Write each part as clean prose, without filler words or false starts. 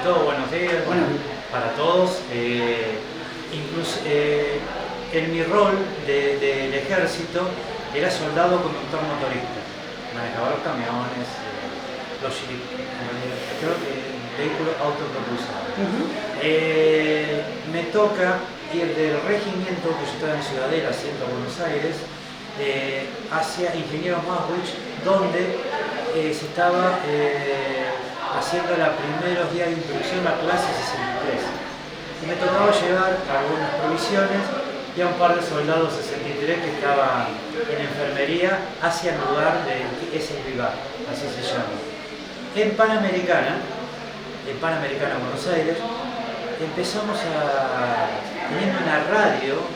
todo, buenos días para todos. Incluso en mi rol del ejército era soldado conductor motorista. Manejaba los camiones, creo que vehículos autopropulsados. Me toca ir del regimiento que yo estaba en Ciudadela, Centro Buenos Aires, hacia Ingeniero Maswich, donde se estaba haciendo los primeros días de introducción a clase 63. Y me tocaba llevar algunas provisiones y a un par de soldados 63 que estaban en enfermería hacia el lugar de ese Vivar, así se llama. En Panamericana Buenos Aires, empezamos teniendo una radio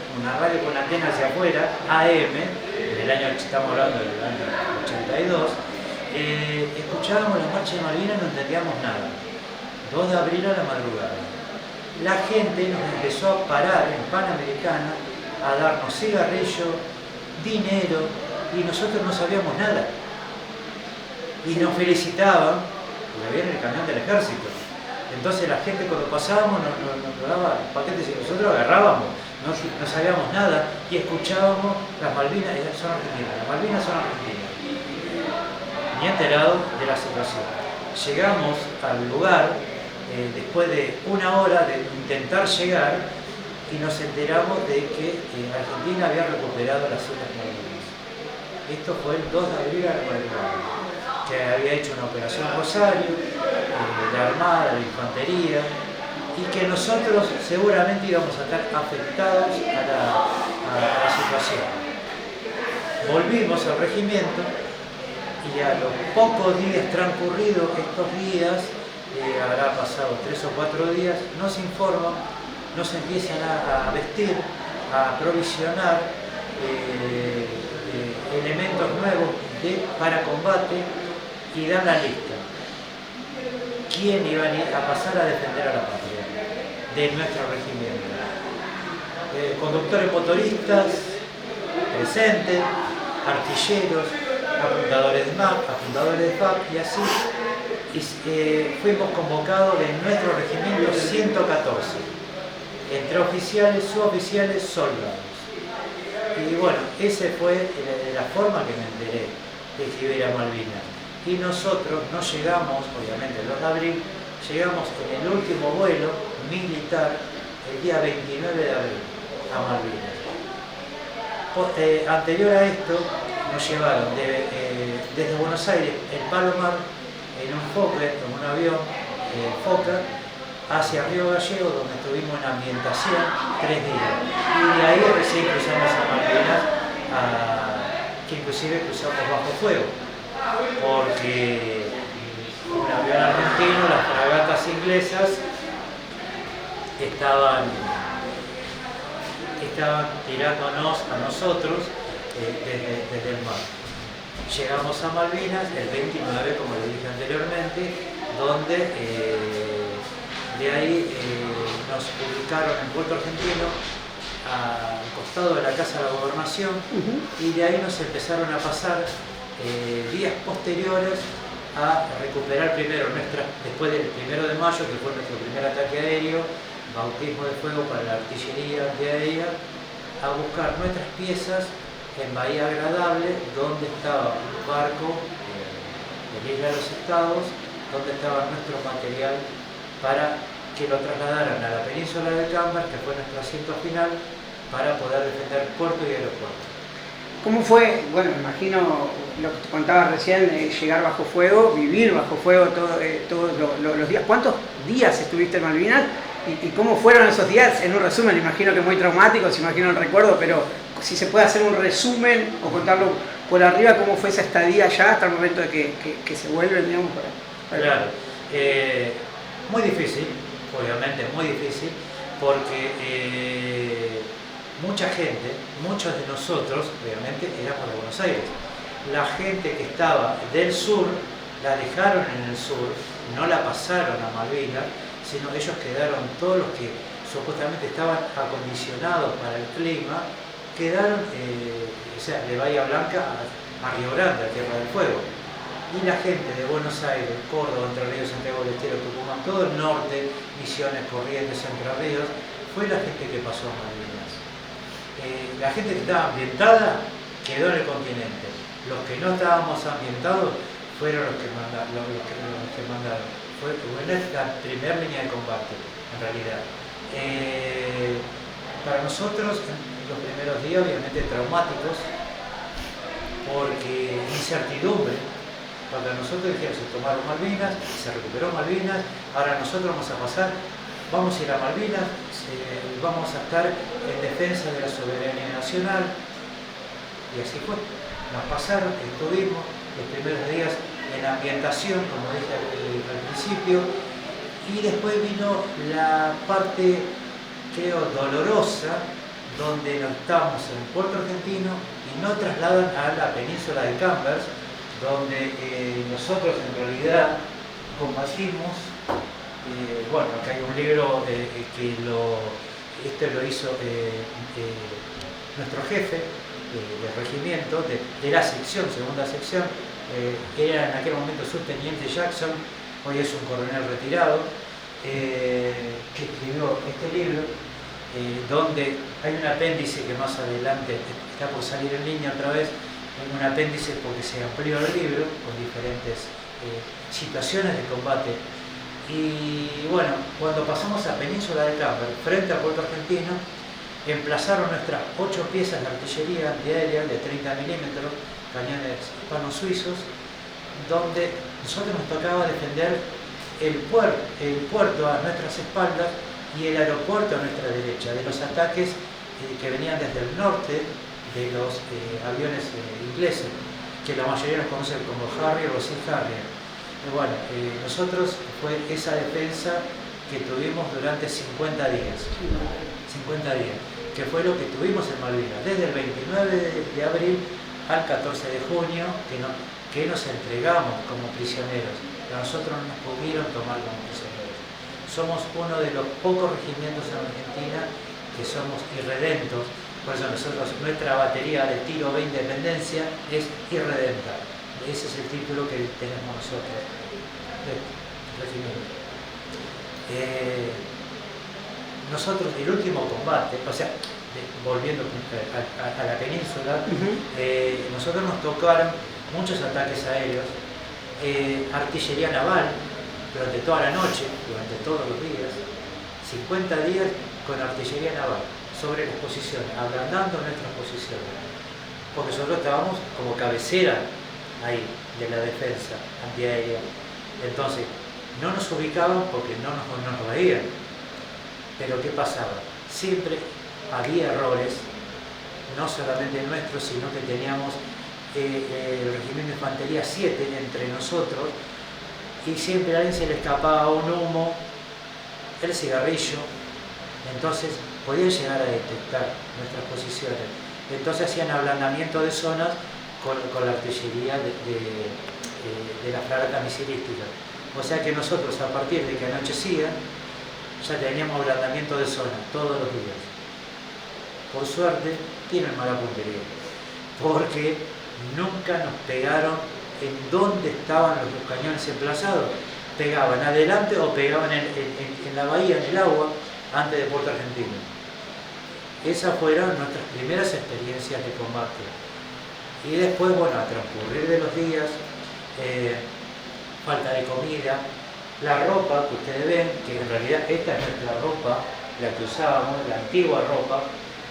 con antena hacia afuera, AM, estamos hablando del año 82, escuchábamos la marcha de Malvinas y no entendíamos nada. 2 de abril a la madrugada. La gente nos empezó a parar en Panamericana, a darnos cigarrillos, dinero, y nosotros no sabíamos nada. Y nos felicitaban, porque había en el camión del ejército. Entonces la gente cuando pasábamos nos daba paquetes y nosotros agarrábamos, no sabíamos nada y escuchábamos las Malvinas son argentinas, las Malvinas son argentinas. Ni enterado de la situación. Llegamos al lugar después de 1 hora de intentar llegar y nos enteramos de que Argentina había recuperado las Islas Malvinas. Esto fue el 2 de abril a la madrugada, que había hecho una operación Rosario, la Armada, la Infantería, y que nosotros seguramente íbamos a estar afectados a la situación. Volvimos al regimiento y a los pocos días transcurridos estos días, habrá pasado 3 o 4 días, nos informan, nos empiezan a vestir, a provisionar elementos nuevos para combate y dan la lista. ¿Quién iba a pasar a defender a la patria de nuestro regimiento? Conductores motoristas presentes, artilleros, apuntadores de MAP, apuntadores de FAP y así. Fuimos convocados de nuestro regimiento 114, entre oficiales, suboficiales, soldados. Y bueno, esa fue la forma que me enteré de que iba a ir a Malvinas. Y nosotros no llegamos, obviamente el 2 de abril, llegamos en el último vuelo militar el día 29 de abril a Malvinas. Anterior a esto nos llevaron desde Buenos Aires, el Palomar, en un Fokker, en un avión Fokker, hacia Río Gallegos, donde estuvimos en ambientación 3 días. Y de ahí recién cruzamos a Malvinas, que inclusive cruzamos bajo fuego, porque un avión argentino, las fragatas inglesas, estaban tirándonos a nosotros desde el mar. Llegamos a Malvinas el 29, como le dije anteriormente, donde de ahí nos ubicaron en Puerto Argentino, al costado de la Casa de la Gobernación, y de ahí nos empezaron a pasar días posteriores a recuperar primero después del 1 de mayo, que fue nuestro primer ataque aéreo, bautismo de fuego para la artillería antiaérea, a buscar nuestras piezas en Bahía Agradable, donde estaba un barco de Isla de los Estados, donde estaba nuestro material para que lo trasladaran a la península de Cambar, que fue nuestro asiento final, para poder defender puerto y aeropuerto. ¿Cómo fue? Bueno, me imagino lo que te contabas recién, llegar bajo fuego, vivir bajo fuego todos los días. ¿Cuántos días estuviste en Malvinas? ¿Y cómo fueron esos días? En un resumen, imagino que muy traumáticos, imagino el recuerdo, pero si se puede hacer un resumen o contarlo por arriba, ¿cómo fue esa estadía ya hasta el momento de que se vuelven, digamos, para... Claro, muy difícil, obviamente muy difícil, porque mucha gente, muchos de nosotros, obviamente, éramos de Buenos Aires. La gente que estaba del sur, la dejaron en el sur, no la pasaron a Malvinas, sino ellos quedaron, todos los que supuestamente estaban acondicionados para el clima, quedaron de Bahía Blanca a Río Grande, a Tierra del Fuego. y la gente de Buenos Aires, Córdoba, Entre Ríos, Santiago del Estero, Tucumán, todo el norte, Misiones, Corrientes, Entre Ríos, fue la gente que pasó a Malvinas. La gente que estaba ambientada quedó en el continente. Los que no estábamos ambientados fueron los que mandaron. Fue la primera línea de combate, en realidad. Para nosotros, los primeros días, obviamente traumáticos, porque incertidumbre. Cuando nosotros dijimos, se tomaron Malvinas, se recuperó Malvinas, ahora nosotros vamos a ir a Malvinas, vamos a estar en defensa de la soberanía nacional, y así fue. Nos pasaron, estuvimos los primeros días en ambientación, como dije al principio, y después vino la parte, creo, dolorosa, donde nos estábamos en Puerto Argentino y nos trasladan a la península de Cambers, donde nosotros en realidad combatimos. Bueno, acá hay un libro este lo hizo nuestro jefe del regimiento, de la sección, segunda sección, era en aquel momento subteniente Jackson, hoy es un coronel retirado, que escribió este libro, donde hay un apéndice que más adelante está por salir en línea otra vez, un apéndice porque se amplió el libro con diferentes situaciones de combate. Y bueno, cuando pasamos a Península de Camber, frente a Puerto Argentino, emplazaron nuestras 8 piezas de artillería antiaérea de 30 milímetros, cañones hispano-suizos, donde nosotros nos tocaba defender el puerto a nuestras espaldas y el aeropuerto a nuestra derecha, de los ataques que venían desde el norte de los aviones ingleses, que la mayoría los conocen como Harrier o Sea Harrier. Bueno, nosotros fue esa defensa que tuvimos durante 50 días. 50 días, que fue lo que tuvimos en Malvinas, desde el 29 de abril al 14 de junio, que nos entregamos como prisioneros. A nosotros no nos pudieron tomar como prisioneros. Somos uno de los pocos regimientos en Argentina que somos irredentos. Por eso nuestra batería de tiro de independencia es irredenta. Ese es el título que tenemos nosotros. Nosotros, el último combate, o sea, volviendo a la península, nosotros nos tocaron muchos ataques aéreos, artillería naval durante toda la noche, durante todos los días, 50 días con artillería naval sobre las posiciones, ablandando nuestras posiciones, porque nosotros estábamos como cabecera ahí de la defensa antiaérea. Entonces no nos ubicaban porque no nos veían. Pero ¿qué pasaba? Siempre había errores, no solamente nuestros, sino que teníamos el regimiento de infantería 7 entre nosotros, y siempre a alguien se le escapaba un humo, el cigarrillo. Entonces podían llegar a detectar nuestras posiciones. Entonces hacían ablandamiento de zonas con la artillería de la fragata misilística. O sea que nosotros, a partir de que anochecía, ya teníamos ablandamiento de zonas todos los días. Por suerte, tienen mala puntería, porque nunca nos pegaron en donde estaban los cañones emplazados. Pegaban adelante o pegaban en la bahía, en el agua, antes de Puerto Argentino. Esas fueron nuestras primeras experiencias de combate. Y después, bueno, a transcurrir de los días, falta de comida, la ropa que ustedes ven, que en realidad esta es nuestra ropa, la que usábamos, la antigua ropa,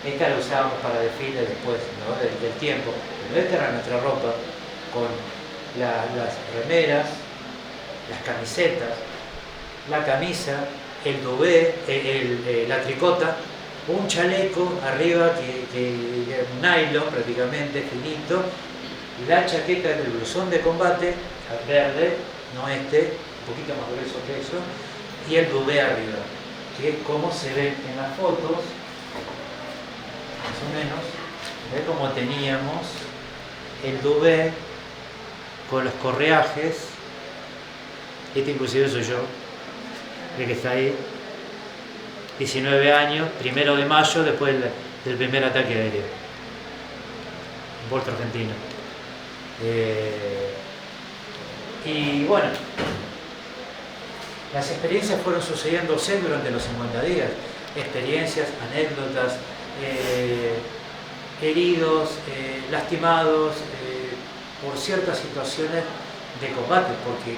esta la usábamos para desfile después, ¿no? del tiempo, pero esta era nuestra ropa, con las remeras, las camisetas, la camisa, el duvet, la tricota, un chaleco arriba que era un nylon prácticamente finito, la chaqueta del blusón de combate, verde, no un poquito más grueso que eso, y el duvet arriba, que es como se ve en las fotos, más o menos, ve como teníamos el duvet con los correajes. Este inclusive soy yo, el que está ahí, 19 años, 1 de mayo, después del primer ataque aéreo en Puerto Argentino. Y bueno, las experiencias fueron sucediéndose durante los 50 días. Experiencias, anécdotas, heridos, lastimados por ciertas situaciones de combate, porque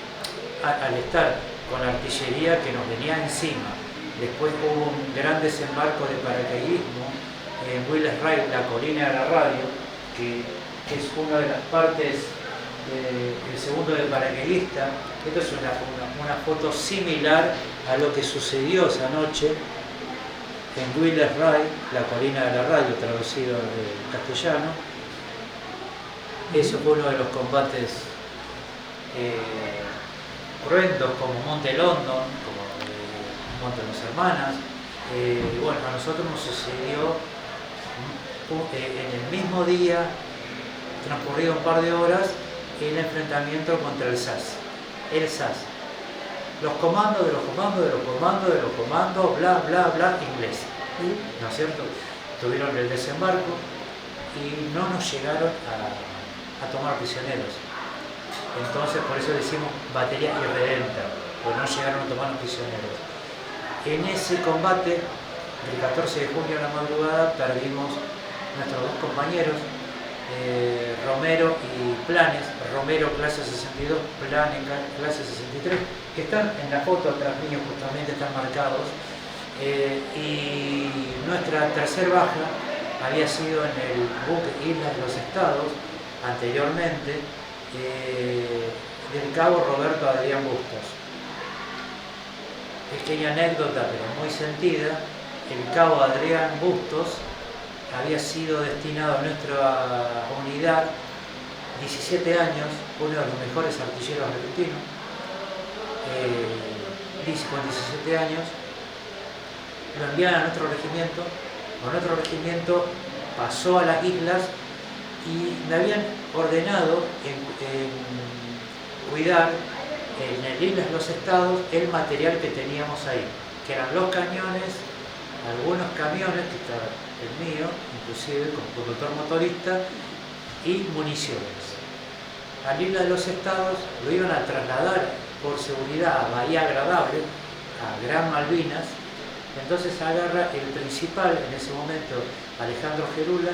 al estar con la artillería que nos venía encima, después hubo un gran desembarco de paracaidismo en Willis Wright, la colina de la radio, que es una de las partes del segundo de paracaidista. Esto es una foto similar a lo que sucedió esa noche en Willis Wright, la colina de la radio, traducido al castellano. Eso fue uno de los combates cruentos, como Monte London, como Monte de las Hermanas. Bueno, a nosotros nos sucedió en el mismo día, transcurrido un par de horas, el enfrentamiento contra el SAS. El SAS. Los comandos de los comandos de los comandos de los comandos, bla, bla, bla, inglés. ¿No es cierto? Tuvieron el desembarco y no nos llegaron a tomar prisioneros. Entonces, por eso decimos batería irredenta, porque no llegaron a tomar prisioneros. En ese combate, el 14 de junio a la madrugada, perdimos nuestros dos compañeros, Romero y Planes. Romero clase 62, Planes clase 63, que están en la foto atrás mío, justamente están marcados. Y nuestra tercer baja había sido en el buque Islas de los Estados, anteriormente, del cabo Roberto Adrián Bustos. Pequeña anécdota, pero muy sentida. El cabo Adrián Bustos había sido destinado a nuestra unidad 17 años, uno de los mejores artilleros argentinos, con 17 años, lo envían a nuestro regimiento. Con nuestro regimiento pasó a las islas y me habían ordenado en cuidar en el Islas de los Estados el material que teníamos ahí, que eran los cañones, algunos camiones, que estaba el mío, inclusive con conductor motorista, y municiones. Al Isla de los Estados lo iban a trasladar por seguridad a Bahía Agradable, a Gran Malvinas. Entonces agarra el principal, en ese momento Alejandro Gerula,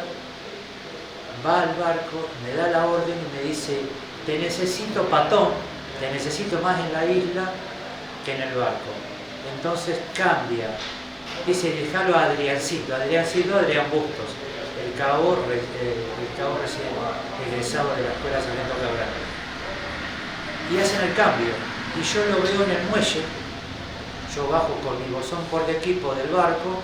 va al barco, me da la orden y me dice: te necesito, patón, te necesito más en la isla que en el barco. Entonces cambia, dice: déjalo a Adriancito, Adrián Bustos, el cabo recién egresado de la escuela Sargento Cabral. Y hacen el cambio, y yo lo veo en el muelle. Yo bajo con mi bolsón portaequipo del barco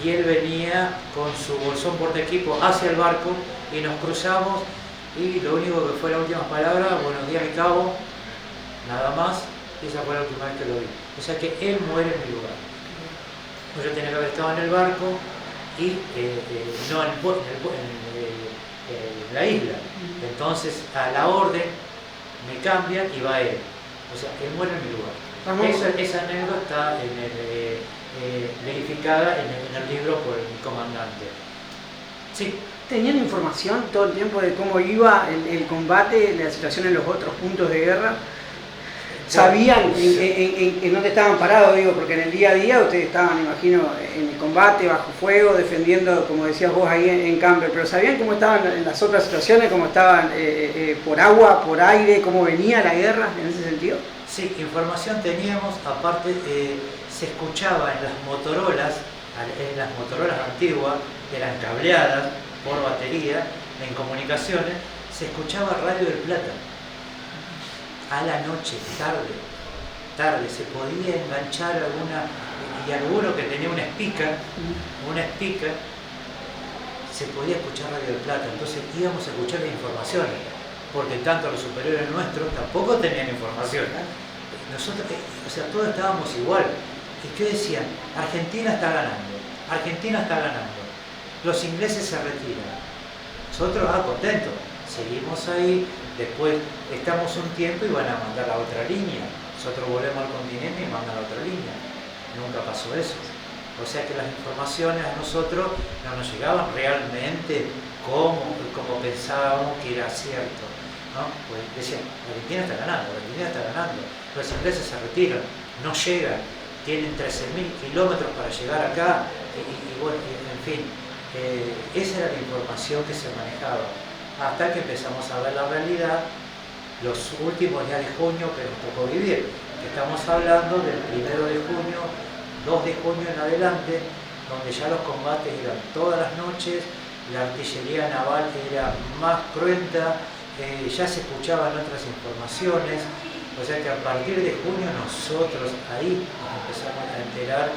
y él venía con su bolsón portaequipo hacia el barco y nos cruzamos, y lo único que fue la última palabra: buenos días, mi cabo, nada más. Y esa fue la última vez que lo vi. O sea que él muere en mi lugar. Yo tenía que haber estado en el barco y no en la isla. Entonces a la orden me cambian y va él. O sea, él muere en mi lugar. Esa anécdota está verificada en el libro por el comandante. Sí. ¿Tenían información todo el tiempo de cómo iba el combate, la situación en los otros puntos de guerra? ¿Sabían en dónde estaban parados? Digo, porque en el día a día ustedes estaban, imagino, en el combate, bajo fuego, defendiendo, como decías vos, ahí en Camper, pero ¿sabían cómo estaban en las otras situaciones? ¿Cómo estaban por agua, por aire? ¿Cómo venía la guerra en ese sentido? Sí, información teníamos. Aparte, se escuchaba en las Motorolas antiguas, que eran cableadas por batería, en comunicaciones, se escuchaba Radio del Plata. A la noche, tarde, se podía enganchar alguno que tenía una speaker, se podía escuchar Radio del Plata. Entonces íbamos a escuchar las informaciones, porque tanto los superiores nuestros tampoco tenían información. Nosotros, todos estábamos igual. ¿Y qué decían? Argentina está ganando, los ingleses se retiran. Nosotros, contentos, seguimos ahí. Después estamos un tiempo y van a mandar a otra línea. Nosotros volvemos al continente y mandan a otra línea. Nunca pasó eso. O sea que las informaciones a nosotros no nos llegaban realmente como pensábamos que era cierto. ¿no? Pues decían, Argentina está ganando, Argentina está ganando, los ingleses se retiran, no llegan, tienen 13.000 kilómetros para llegar acá, y bueno, en fin, esa era la información que se manejaba, hasta que empezamos a ver la realidad los últimos días de junio que nos tocó vivir. Estamos hablando del 1 de junio, 2 de junio en adelante, donde ya los combates eran todas las noches, la artillería naval era más cruenta, ya se escuchaban otras informaciones, o sea que a partir de junio nosotros ahí nos empezamos a enterar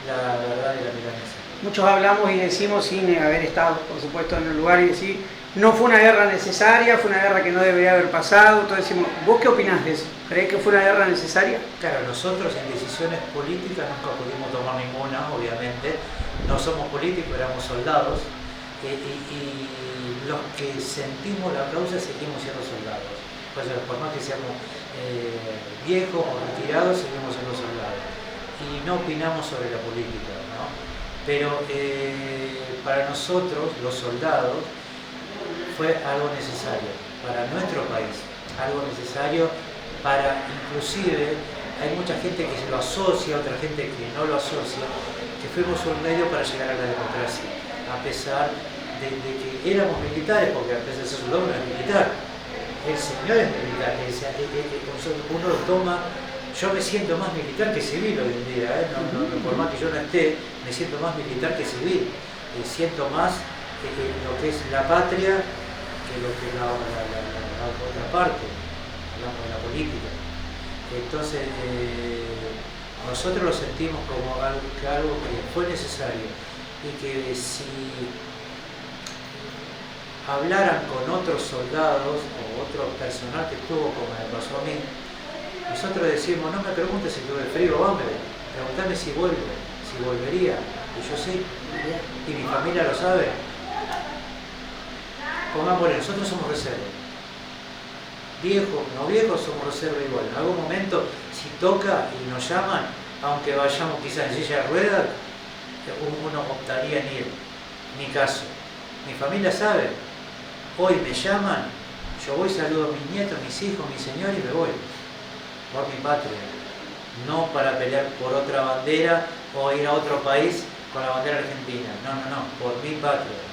la verdad de la milanesa. Muchos hablamos y decimos, sin haber estado, por supuesto, en el lugar, y decir, no fue una guerra necesaria, fue una guerra que no debería haber pasado. Entonces decimos, ¿vos qué opinás de eso? ¿Creés que fue una guerra necesaria? Claro, nosotros en decisiones políticas nunca pudimos tomar ninguna, obviamente. No somos políticos, éramos soldados. Y los que sentimos la causa seguimos siendo soldados. Pues, por más que seamos viejos o retirados, seguimos siendo soldados. Y no opinamos sobre la política, ¿no? Pero para nosotros, los soldados, fue algo necesario para nuestro país, algo necesario para, inclusive, hay mucha gente que se lo asocia, otra gente que no lo asocia, que fuimos un medio para llegar a la democracia, a pesar de que éramos militares, porque a pesar de ser soldado no es militar, el señor es militar, uno lo toma, yo me siento más militar que civil hoy en día, por más que yo no esté, me siento más militar que civil, siento más lo que es la patria que lo que es la otra parte, hablamos de la política. Entonces, nosotros lo sentimos como algo que fue necesario y que si hablaran con otros soldados o otro personal que estuvo, como me pasó a mí, nosotros decimos, no me preguntes si tuve frío o hambre, pregúntame si vuelvo, si volvería, y yo sí, y mi familia lo sabe. Pongámosle, nosotros somos reserva. Viejos, no viejos, somos reserva igual. En algún momento, si toca y nos llaman, aunque vayamos quizás en silla de ruedas, uno optaría en ir. Mi caso. Mi familia sabe. Hoy me llaman, yo voy, saludo a mis nietos, mis hijos, mi señor y me voy. Por mi patria. No para pelear por otra bandera o ir a otro país con la bandera argentina. No, por mi patria.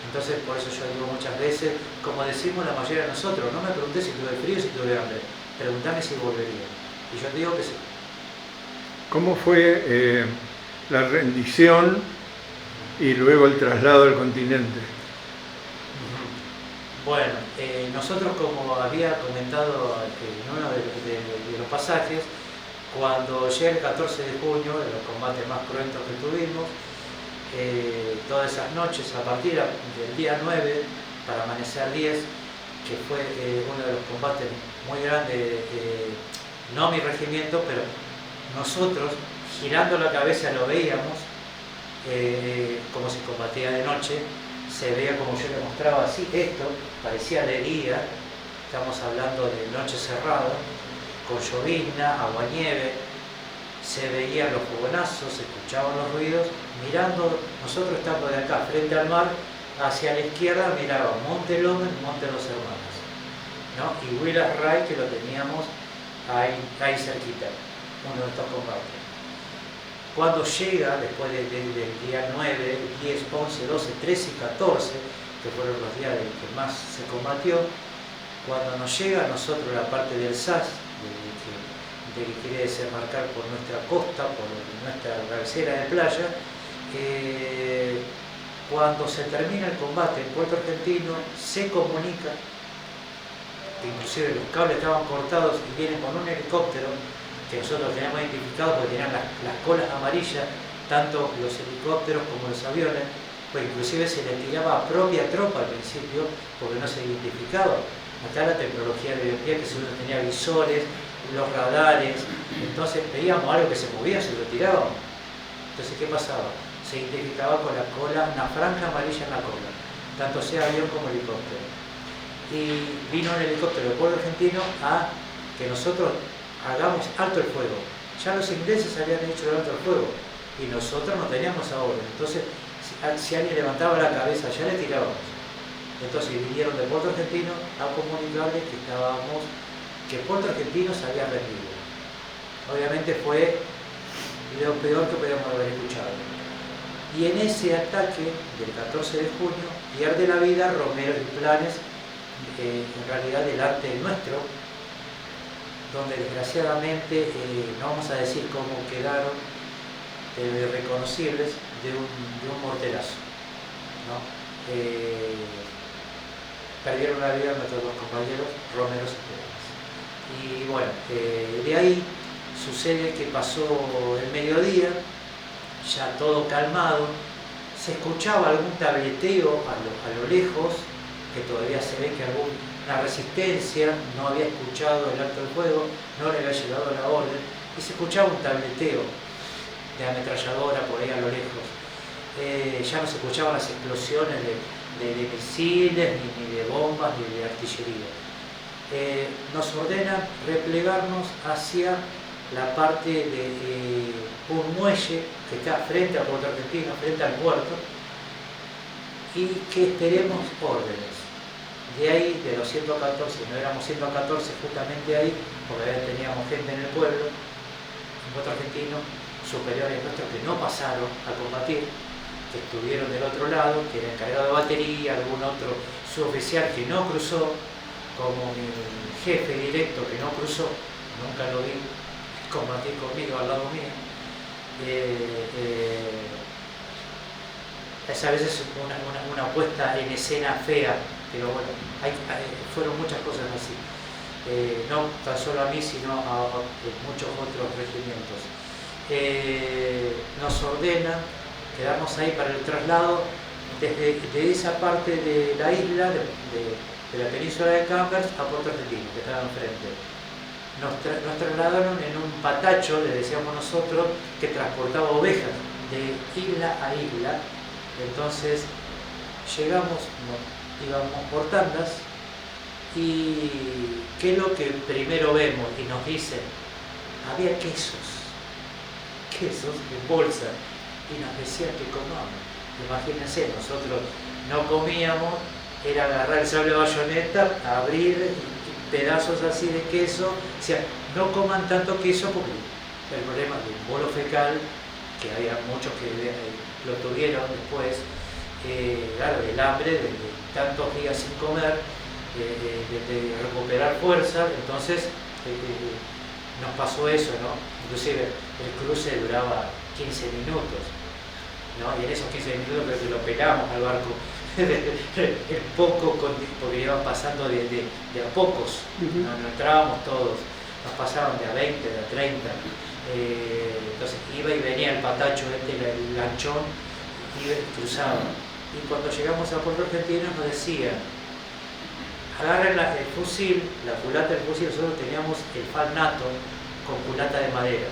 Entonces, por eso yo digo muchas veces, como decimos la mayoría de nosotros, no me preguntes si tuve frío o si tuve hambre, pregúntame si volvería. Y yo te digo que sí. ¿Cómo fue la rendición y luego el traslado al continente? Bueno, nosotros, como había comentado en uno de los pasajes, cuando llega el 14 de junio, de los combates más cruentos que tuvimos, todas esas noches, a partir del día 9 para amanecer 10, que fue uno de los combates muy grandes, no mi regimiento, pero nosotros, girando la cabeza, lo veíamos, como se combatía de noche, se veía como yo le mostraba así, esto parecía de día, estamos hablando de noche cerrada, con llovizna, aguanieve, se veían los fogonazos, se escuchaban los ruidos, mirando, nosotros estamos de acá, frente al mar, hacia la izquierda miraba Monte Loma y Monte Los Hermanos, ¿no? Y Willas Ray, que lo teníamos ahí cerquita, uno de estos combates. Cuando llega, después del día 9, 10, 11, 12, 13 y 14, que fueron los días en que más se combatió, cuando nos llega a nosotros la parte del SAS, de que quiere desembarcar por nuestra costa, por nuestra cabecera de playa, cuando se termina el combate en Puerto Argentino, se comunica, que inclusive los cables estaban cortados y vienen con un helicóptero, que nosotros teníamos identificado porque tenían las colas amarillas, tanto los helicópteros como los aviones, pues inclusive se le tiraba a propia tropa al principio, porque no se identificaba. Acá la tecnología de hoy en día, que uno tenía visores, los radares, entonces veíamos algo que se movía, se lo tirábamos. Entonces, ¿qué pasaba? Se identificaba con la cola, una franja amarilla en la cola, tanto sea avión como helicóptero. Y vino un helicóptero del pueblo argentino a que nosotros hagamos alto el fuego. Ya los ingleses habían hecho el alto el fuego y nosotros no teníamos ahora. Entonces, si alguien levantaba la cabeza, ya le tirábamos. Entonces vinieron de Puerto Argentino a comunicarles que Puerto Argentino se había rendido. Obviamente fue lo peor que podíamos haber escuchado. Y en ese ataque del 14 de junio pierde la vida Romero y Planes, en realidad delante nuestro, donde desgraciadamente, no vamos a decir cómo quedaron, irreconocibles de un morterazo, ¿no? Perdieron la vida nuestros dos compañeros, Romero y Planes. Y bueno, de ahí sucede que pasó el mediodía, ya todo calmado, se escuchaba algún tableteo a lo lejos, que todavía se ve que alguna resistencia no había escuchado el alto del fuego, no le había llegado la orden, y se escuchaba un tableteo de ametralladora por ahí a lo lejos. Ya no se escuchaban las explosiones de misiles, ni de bombas, ni de artillería. Nos ordenan replegarnos hacia la parte de un muelle que está frente a Puerto Argentino, frente al puerto, y que esperemos órdenes. De ahí, de los 114, no éramos 114 justamente ahí, porque teníamos gente en el pueblo, en Puerto Argentino, superiores nuestros que no pasaron a combatir, que estuvieron del otro lado, que era encargado de batería, algún otro suboficial que no cruzó, como mi jefe directo que no cruzó, nunca lo vi combatir conmigo al lado mío. Esa vez es una puesta en escena fea, pero bueno, fueron muchas cosas así. No tan solo a mí, sino a muchos otros regimientos. Nos ordenan quedarnos ahí para el traslado de esa parte de la isla, de la península de Cambers, a Puerto Argentino, que estaba enfrente. Nos trasladaron en un patacho, le decíamos nosotros, que transportaba ovejas de isla a isla. Entonces llegamos, íbamos por tandas, y ¿qué es lo que primero vemos? Y nos dicen, había quesos en bolsa, y nos decían que comamos. Imagínense, nosotros no comíamos, era agarrar el sable de bayoneta, abrir pedazos así de queso, o sea, no coman tanto queso porque el problema del bolo fecal, que había muchos que lo tuvieron después, claro, del hambre, de tantos días sin comer, de recuperar fuerza. Entonces nos pasó eso, ¿no? Inclusive el cruce duraba 15 minutos, ¿no? Y en esos 15 minutos creo que lo pelamos al barco el poco, porque iban pasando de a pocos, no entrábamos todos, nos pasaban de a 20, de a 30, entonces iba y venía el patacho, el lanchón, iba y cruzaba. Y cuando llegamos a Puerto Argentino nos decían, agarren el fusil, la culata del fusil. Nosotros teníamos el FAL NATO con culata de madera.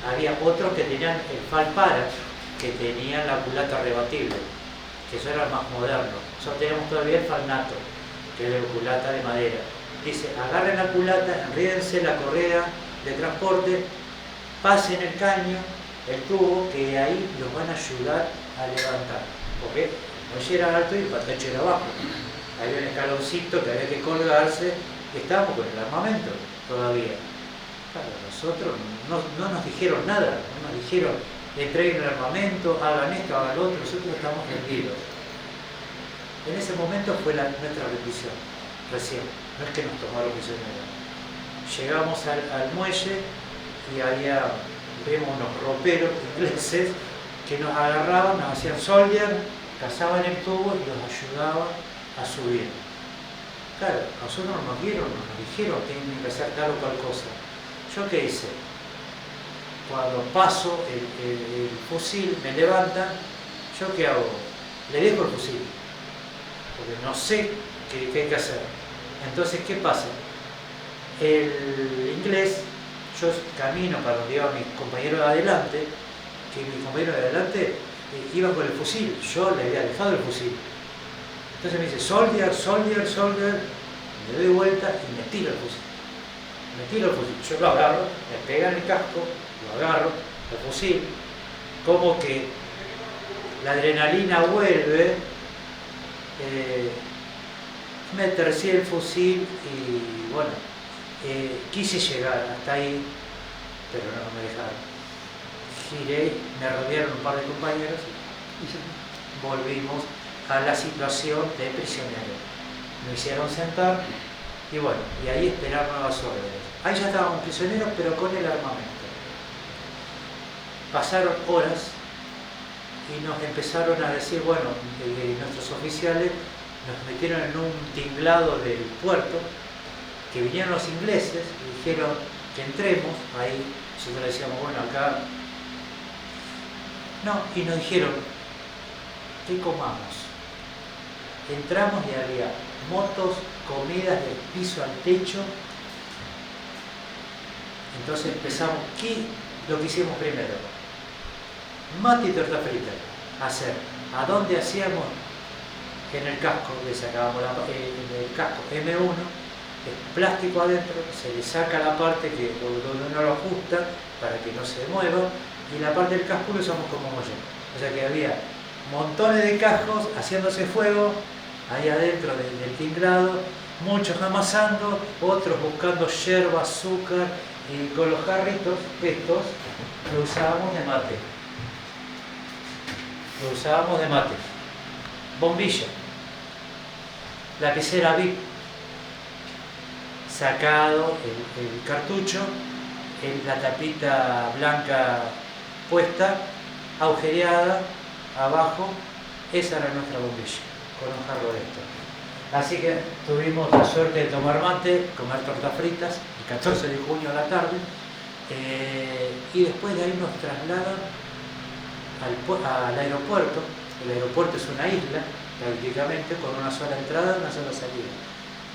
Había otros que tenían el FAL para, que tenían la culata rebatible, que eso era más moderno. Nosotros teníamos todavía el FAL NATO, que es la culata de madera. Dice, agarren la culata, enrídense la correa de transporte, pasen el caño, el tubo, que ahí los van a ayudar a levantar. Porque el muelle era alto y el patacho era bajo. Había un escaloncito que había que colgarse, y estábamos con el armamento todavía. Claro, nosotros no nos dijeron nada, no nos dijeron entreguen el armamento, hagan esto, hagan lo otro, nosotros estamos rendidos. En ese momento fue nuestra rendición, recién, no es que nos tomaron prisioneros. Llegamos al muelle y vimos unos roperos ingleses que nos agarraban, nos hacían soldier, cazaban el tubo y los ayudaban a subir. Claro, nosotros nos vieron, nos dijeron que tienen que hacer tal o cual cosa. ¿Yo qué hice? Cuando paso el fusil, me levantan, ¿yo qué hago? Le dejo el fusil, porque no sé qué hay que hacer. Entonces, ¿qué pasa? El inglés, yo camino para donde iba mi compañero de adelante, que mi compañero de adelante iba con el fusil, yo le había dejado el fusil. Entonces me dice, soldier, soldier, soldier, me doy vuelta y me tiro el fusil. Yo lo agarro, me pega en el casco, lo agarro, el fusil, como que la adrenalina vuelve, Me tercié el fusil y bueno, quise llegar hasta ahí, pero no me dejaron. Giré, me rodearon un par de compañeros y volvimos a la situación de prisionero. Me hicieron sentar y bueno, y ahí esperar nuevas órdenes. Ahí ya estábamos prisioneros, pero con el armamento. Pasaron horas y nos empezaron a decir, bueno, nuestros oficiales nos metieron en un tinglado del puerto, que vinieron los ingleses y dijeron que entremos. Ahí nosotros decíamos, bueno, acá no, y nos dijeron que comamos. Entramos y había motos, comidas del piso al techo. Entonces empezamos, ¿qué lo que hicimos primero? Mate y torta frita, hacer. ¿A dónde hacíamos? En el casco, le sacábamos en el casco M1, es plástico adentro, se le saca la parte que donde uno lo ajusta para que no se mueva, y la parte del casco lo usamos como mollón. O sea que había montones de cascos haciéndose fuego ahí adentro del tinglado, muchos amasando, otros buscando yerba, azúcar, y con los jarritos estos lo usábamos de mate. Lo usábamos de mate. Bombilla. Lapicera VIP. Sacado el cartucho, la tapita blanca puesta, agujereada abajo. Esa era nuestra bombilla, con un jarro de esto. Así que tuvimos la suerte de tomar mate, comer tortas fritas, el 14 de junio a la tarde, y después de ahí nos trasladan al aeropuerto. El aeropuerto es una isla, prácticamente, con una sola entrada y una sola salida,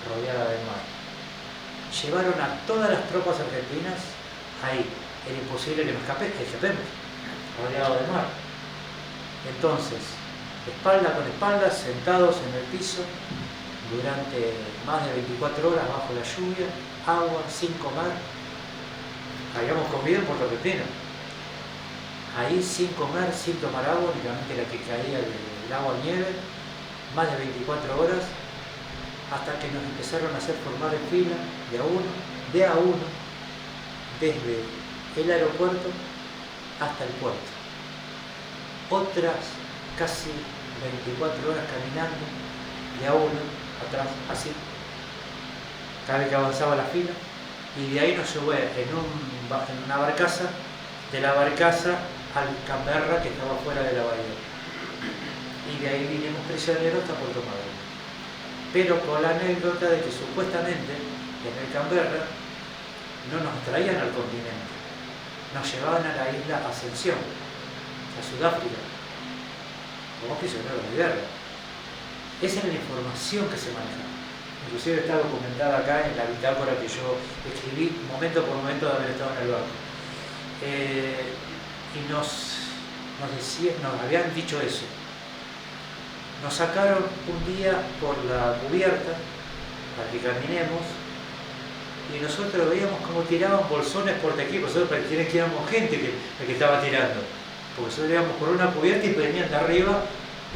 rodeada del mar. Llevaron a todas las tropas argentinas ahí. Era imposible que nos escapemos, rodeado del mar. Entonces, espalda con espalda, sentados en el piso, durante más de 24 horas bajo la lluvia, agua, sin comer. Habíamos comido en Puerto Argentino. Ahí sin comer, sin tomar agua, únicamente la que caía del agua nieve, más de 24 horas, hasta que nos empezaron a hacer formar en fila, de a uno, desde el aeropuerto hasta el puerto. Otras casi 24 horas caminando, de a uno, atrás, así, cada vez que avanzaba la fila, y de ahí nos llevó en una barcaza, de la barcaza al Canberra, que estaba fuera de la bahía, y de ahí vinimos prisioneros hasta Puerto Madryn, pero con la anécdota de que supuestamente en el Canberra no nos traían al continente, nos llevaban a la isla Ascensión, a Sudáfrica, como prisioneros de guerra. Esa es la información que se maneja. Inclusive está documentada acá en la bitácora que yo escribí momento por momento de haber estado en el barco. Y nos habían dicho eso. Nos sacaron un día por la cubierta para que caminemos, y nosotros veíamos cómo tiraban bolsones por equipo. Nosotros parecía que éramos gente que estaba tirando, porque nosotros íbamos por una cubierta y venían de arriba,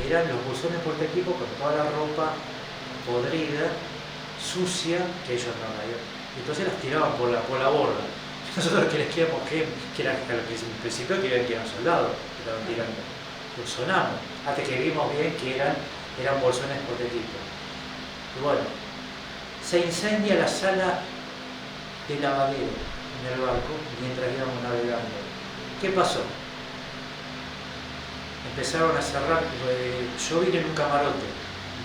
eran los bolsones por equipo con toda la ropa podrida, sucia, que ellos no habían. Entonces las tiraban por la borda. Nosotros que les queríamos que eran a lo que en principio que eran soldados que estaban tirando. Pues sonamos, hasta que vimos bien que eran bolsones por equipo. Y bueno, se incendia la sala de lavadero en el barco mientras íbamos navegando. ¿Qué pasó? Empezaron a cerrar, yo vine en un camarote,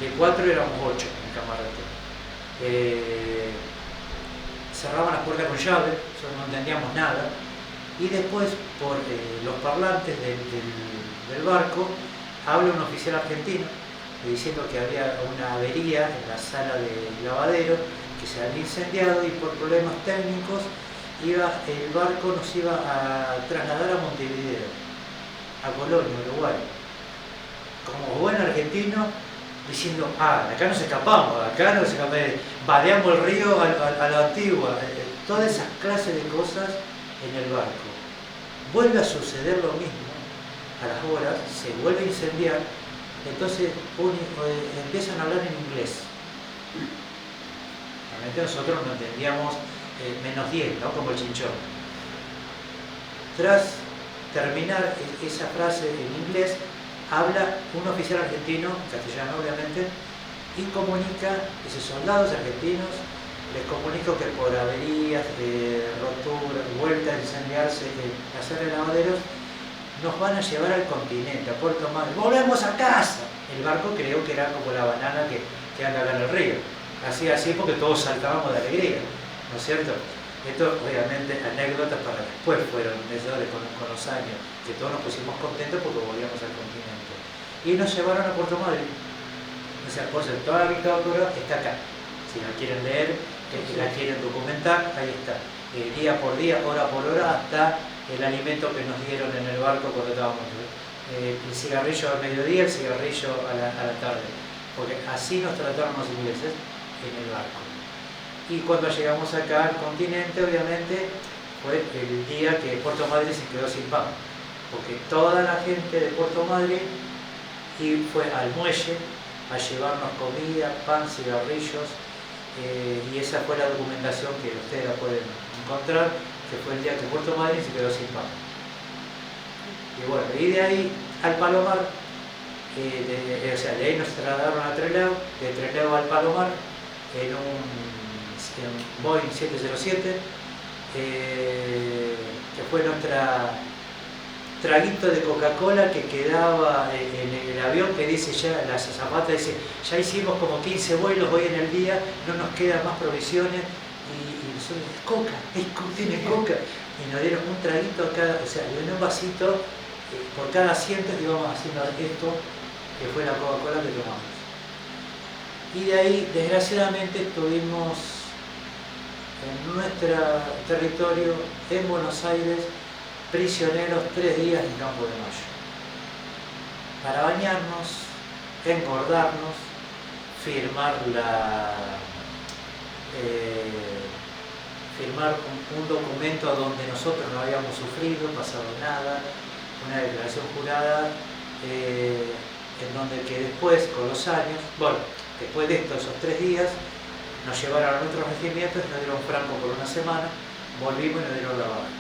de 4 éramos 8 en el camarote. Cerraban las puertas con llave, nosotros no entendíamos nada, y después por los parlantes del barco habla un oficial argentino diciendo que había una avería en la sala de lavadero, que se había incendiado, y por problemas técnicos el barco nos iba a trasladar a Montevideo, a Colonia, Uruguay. Como buen argentino, diciendo, acá nos escapamos, vadeamos el río a la antigua, todas esas clases de cosas en el barco. Vuelve a suceder lo mismo, a las horas, se vuelve a incendiar, entonces empiezan a hablar en inglés. Realmente nosotros no entendíamos menos 10, ¿no? Como el chinchón. Tras terminar esa frase en inglés, habla un oficial argentino, castellano obviamente, y comunica, dice, soldados argentinos, les comunico que por averías, roturas, vueltas, incendiarse, hacer lavaderos, nos van a llevar al continente, a Puerto Madryn. ¡Volvemos a casa! El barco creo que era como la banana que anda acá en el río. Así porque todos saltábamos de alegría, ¿no es cierto? Esto, obviamente, anécdotas para después fueron necesarias con los años, que todos nos pusimos contentos porque volvíamos al continente. Y nos llevaron a Puerto Madryn. O sea, por ser toda la literatura está acá. Si la quieren leer, si la quieren documentar, ahí está. Día por día, hora por hora, hasta el alimento que nos dieron en el barco cuando estábamos. El cigarrillo al mediodía, el cigarrillo a la tarde. Porque así nos trataron los ingleses en el barco. Y cuando llegamos acá al continente, obviamente, fue el día que Puerto Madryn se quedó sin pan. Porque toda la gente de Puerto Madryn fue al muelle a llevarnos comida, pan, cigarrillos, y esa fue la documentación que ustedes la pueden encontrar, que fue el día que Puerto Madryn se quedó sin pan. Y bueno, y de ahí al Palomar, o sea, de ahí nos trasladaron a Trelew, de Trelew al Palomar, en un Boeing 707, que fue nuestra traguito de Coca-Cola que quedaba en el avión, que dice ya, la azafata dice, ya hicimos como 15 vuelos hoy en el día, no nos quedan más provisiones, y nosotros, Coca, tiene Coca, y nos dieron un traguito a cada, o sea, en un vasito, por cada asiento íbamos haciendo esto, que fue la Coca-Cola que tomamos. Y de ahí, desgraciadamente, estuvimos en nuestro territorio, en Buenos Aires, prisioneros 3 días en Campo de Mayo. Para bañarnos, engordarnos, firmar firmar un documento donde nosotros no habíamos sufrido, pasado nada, una declaración jurada, en donde que después, con los años, bueno, después de esos 3 días, nos llevaron a nuestros regimientos, nos dieron franco por una semana, volvimos y nos dieron la baja.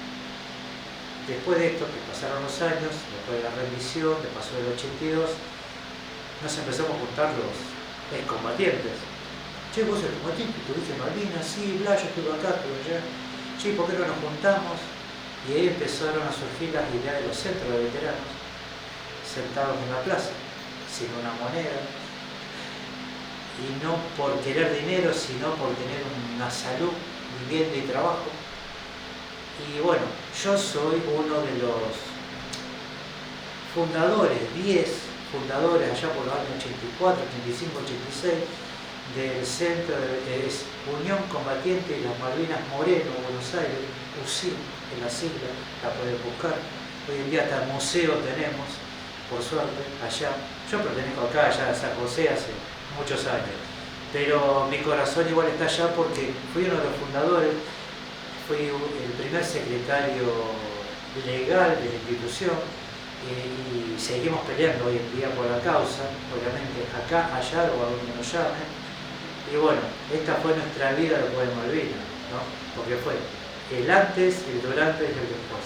Después de esto, que pasaron los años, después de la rendición, que pasó el 82, nos empezamos a juntar los excombatientes. Che, vos eres combatiente, estuviste en Malvinas, sí, bla, yo estuve acá, estuve allá. Che, ¿por qué no nos juntamos? Y ahí empezaron a surgir las ideas de los centros de veteranos, sentados en la plaza, sin una moneda, y no por querer dinero, sino por tener una salud, vivienda y trabajo. Y bueno, yo soy uno de los fundadores, 10 fundadores allá por los años 84, 85, 86, del centro de Unión Combatiente de las Malvinas Moreno, Buenos Aires, UCIM, en la sigla, la pueden buscar. Hoy en día hasta el museo tenemos, por suerte, allá. Yo pertenezco acá, allá a San José, hace muchos años, pero mi corazón igual está allá porque fui uno de los fundadores, fui el primer secretario legal de la institución, y seguimos peleando hoy en día por la causa, obviamente acá, allá o a donde nos llamen. Y bueno, esta fue nuestra vida después de Malvinas, ¿no? Porque fue el antes, el durante y el después.